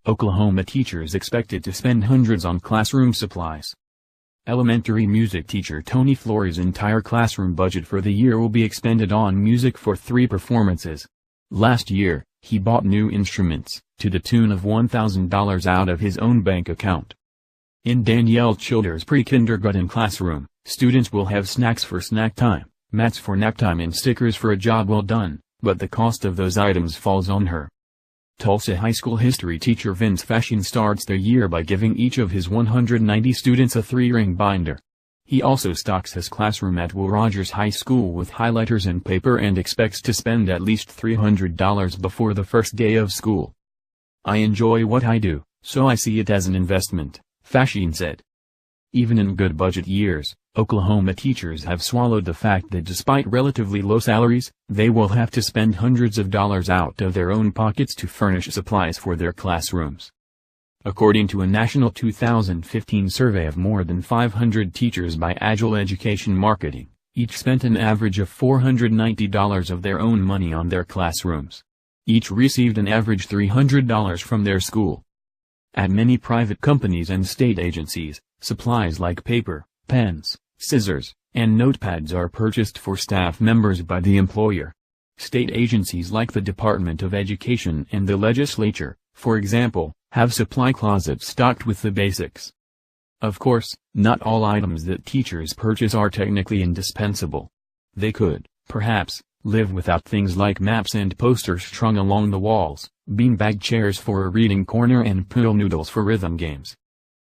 Oklahoma teachers expected to spend hundreds on classroom supplies. Elementary music teacher Tony Flores' entire classroom budget for the year will be expended on music for 3 performances. Last year, he bought new instruments, to the tune of $1,000 out of his own bank account. In Danielle Childers' pre-kindergarten classroom, students will have snacks for snack time, mats for nap time and stickers for a job well done, but the cost of those items falls on her. Tulsa High School history teacher Vince Fashion starts the year by giving each of his 190 students a 3-ring binder. He also stocks his classroom at Will Rogers High School with highlighters and paper and expects to spend at least $300 before the first day of school. "I enjoy what I do, so I see it as an investment," Fashion said. Even in good budget years, Oklahoma teachers have swallowed the fact that despite relatively low salaries, they will have to spend hundreds of dollars out of their own pockets to furnish supplies for their classrooms. According to a national 2015 survey of more than 500 teachers by Agile Education Marketing, each spent an average of $490 of their own money on their classrooms. Each received an average $300 from their school. At many private companies and state agencies, supplies like paper, pens, scissors, and notepads are purchased for staff members by the employer. State agencies like the Department of Education and the legislature, for example, have supply closets stocked with the basics. Of course, not all items that teachers purchase are technically indispensable. They could, perhaps, live without things like maps and posters strung along the walls, beanbag chairs for a reading corner and pool noodles for rhythm games.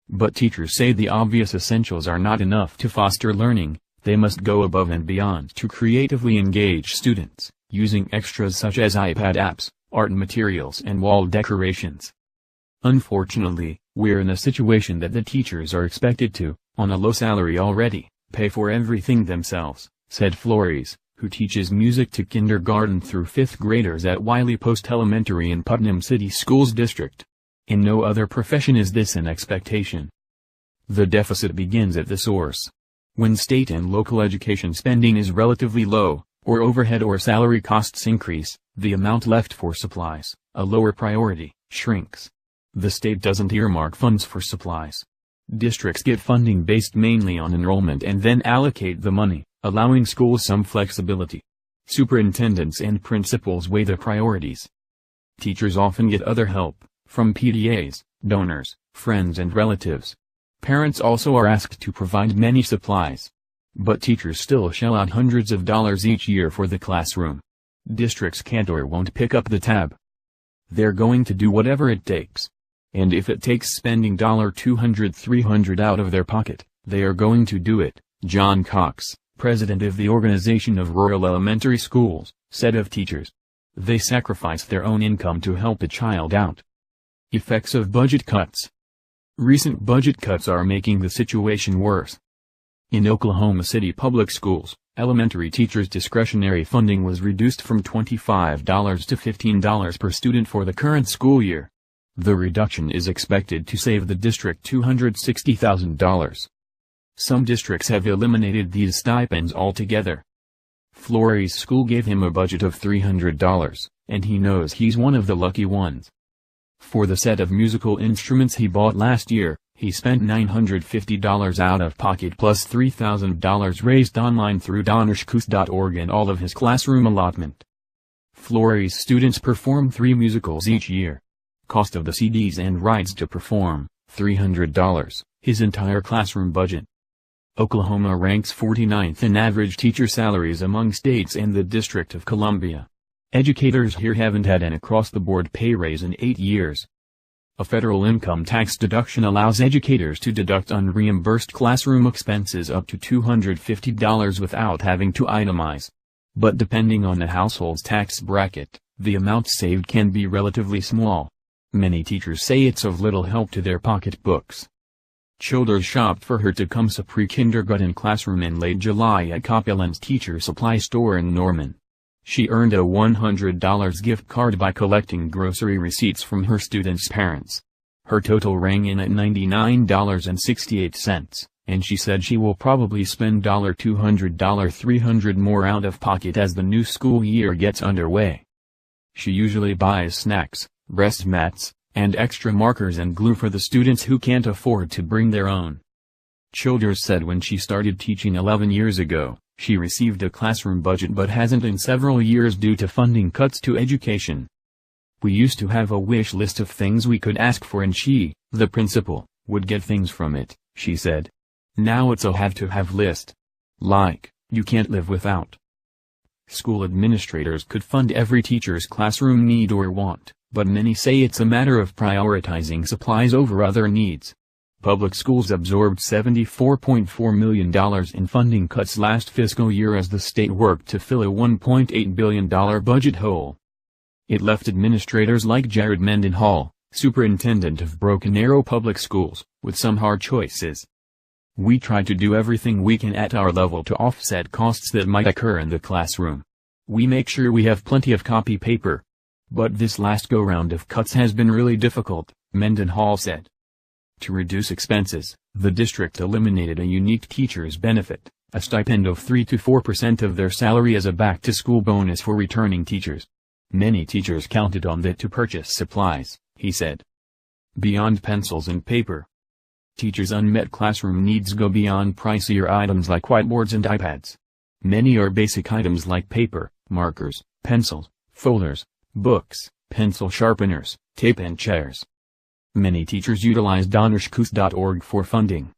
But teachers say the obvious essentials are not enough to foster learning, they must go above and beyond to creatively engage students, using extras such as iPad apps, art materials and wall decorations. Unfortunately, we're in a situation that the teachers are expected to, on a low salary already, pay for everything themselves, said Flores, who teaches music to kindergarten through 5th graders at Wiley Post Elementary in Putnam City Schools District. In no other profession is this an expectation. The deficit begins at the source. When state and local education spending is relatively low, or overhead or salary costs increase, the amount left for supplies, a lower priority, shrinks. The state doesn't earmark funds for supplies. Districts get funding based mainly on enrollment and then allocate the money, allowing schools some flexibility. Superintendents and principals weigh the priorities. Teachers often get other help, from PTAs, donors, friends and relatives. Parents also are asked to provide many supplies. But teachers still shell out hundreds of dollars each year for the classroom. Districts can't or won't pick up the tab. They're going to do whatever it takes. And if it takes spending $200-300 out of their pocket, they are going to do it, John Cox, president of the Organization of Rural Elementary Schools, said of teachers. They sacrifice their own income to help a child out. Effects of budget cuts. Recent budget cuts are making the situation worse. In Oklahoma City public schools, elementary teachers' discretionary funding was reduced from $25 to $15 per student for the current school year. The reduction is expected to save the district $260,000. Some districts have eliminated these stipends altogether. Flores' school gave him a budget of $300, and he knows he's one of the lucky ones. For the set of musical instruments he bought last year, he spent $950 out of pocket plus $3,000 raised online through donorshkus.org and all of his classroom allotment. Flores' students perform 3 musicals each year. Cost of the CDs and rides to perform, $300, his entire classroom budget. Oklahoma ranks 49th in average teacher salaries among states and the District of Columbia. Educators here haven't had an across-the-board pay raise in 8 years. A federal income tax deduction allows educators to deduct unreimbursed classroom expenses up to $250 without having to itemize. But depending on the household's tax bracket, the amount saved can be relatively small. Many teachers say it's of little help to their pocketbooks. Childers shopped for her Tecumseh pre-kindergarten classroom in late July at Copuland's teacher supply store in Norman. She earned a $100 gift card by collecting grocery receipts from her students' parents. Her total rang in at $99.68, and she said she will probably spend $200-300 more out of pocket as the new school year gets underway. She usually buys snacks, breast mats, and extra markers and glue for the students who can't afford to bring their own. Childers said when she started teaching 11 years ago, she received a classroom budget but hasn't in several years due to funding cuts to education. We used to have a wish list of things we could ask for and she, the principal, would get things from it, she said. Now it's a have-to-have list. Like, you can't live without. School administrators could fund every teacher's classroom need or want, but many say it's a matter of prioritizing supplies over other needs. Public schools absorbed $74.4 million in funding cuts last fiscal year as the state worked to fill a $1.8 billion budget hole. It left administrators like Jared Mendenhall, superintendent of Broken Arrow Public Schools, with some hard choices. We try to do everything we can at our level to offset costs that might occur in the classroom. We make sure we have plenty of copy paper. But this last go-round of cuts has been really difficult, Mendenhall said. To reduce expenses, the district eliminated a unique teacher's benefit, a stipend of 3 to 4% of their salary as a back-to-school bonus for returning teachers. Many teachers counted on that to purchase supplies, he said. Beyond pencils and paper. Teachers' unmet classroom needs go beyond pricier items like whiteboards and iPads. Many are basic items like paper, markers, pencils, folders, books, pencil sharpeners, tape and chairs. Many teachers utilize donorshkus.org for funding.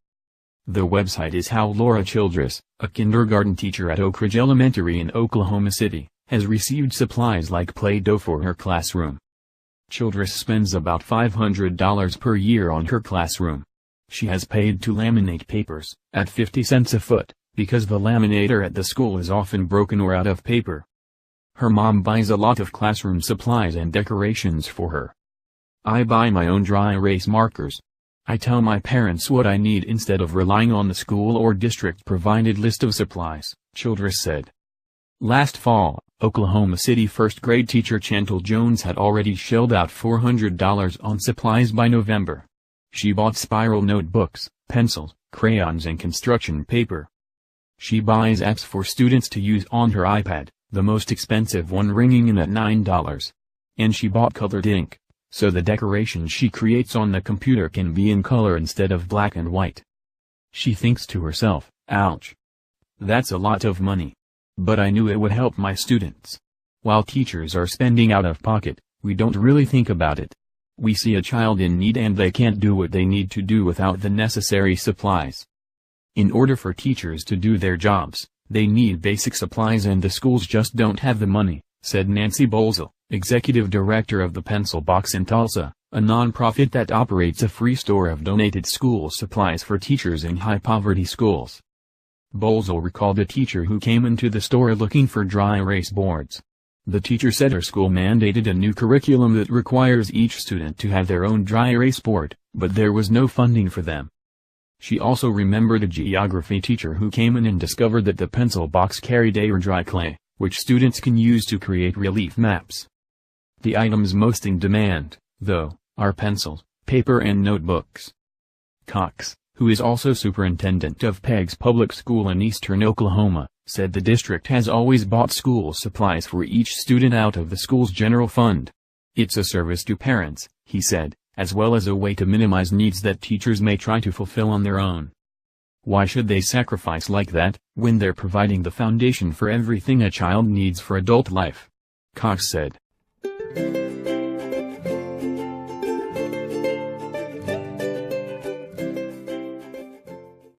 The website is how Laura Childress, a kindergarten teacher at Oak Ridge Elementary in Oklahoma City, has received supplies like Play-Doh for her classroom. Childress spends about $500 per year on her classroom. She has paid to laminate papers, at 50 cents a foot, because the laminator at the school is often broken or out of paper. Her mom buys a lot of classroom supplies and decorations for her. I buy my own dry erase markers. I tell my parents what I need instead of relying on the school or district-provided list of supplies, Childress said. Last fall, Oklahoma City first-grade teacher Chantal Jones had already shelled out $400 on supplies by November. She bought spiral notebooks, pencils, crayons and construction paper. She buys apps for students to use on her iPad, the most expensive one ringing in at $9. And she bought colored ink, so the decorations she creates on the computer can be in color instead of black and white. She thinks to herself, ouch. That's a lot of money. But I knew it would help my students. While teachers are spending out of pocket, we don't really think about it. We see a child in need and they can't do what they need to do without the necessary supplies. In order for teachers to do their jobs, they need basic supplies and the schools just don't have the money, said Nancy Bolzel, executive director of the Pencil Box in Tulsa, a nonprofit that operates a free store of donated school supplies for teachers in high-poverty schools. Bolzel recalled a teacher who came into the store looking for dry erase boards. The teacher said her school mandated a new curriculum that requires each student to have their own dry erase board, but there was no funding for them. She also remembered a geography teacher who came in and discovered that the pencil box carried air-dry clay, which students can use to create relief maps. The items most in demand, though, are pencils, paper and notebooks. Cox, who is also superintendent of Peg's Public School in eastern Oklahoma, said the district has always bought school supplies for each student out of the school's general fund. It's a service to parents, he said, as well as a way to minimize needs that teachers may try to fulfill on their own. Why should they sacrifice like that, when they're providing the foundation for everything a child needs for adult life? Cox said.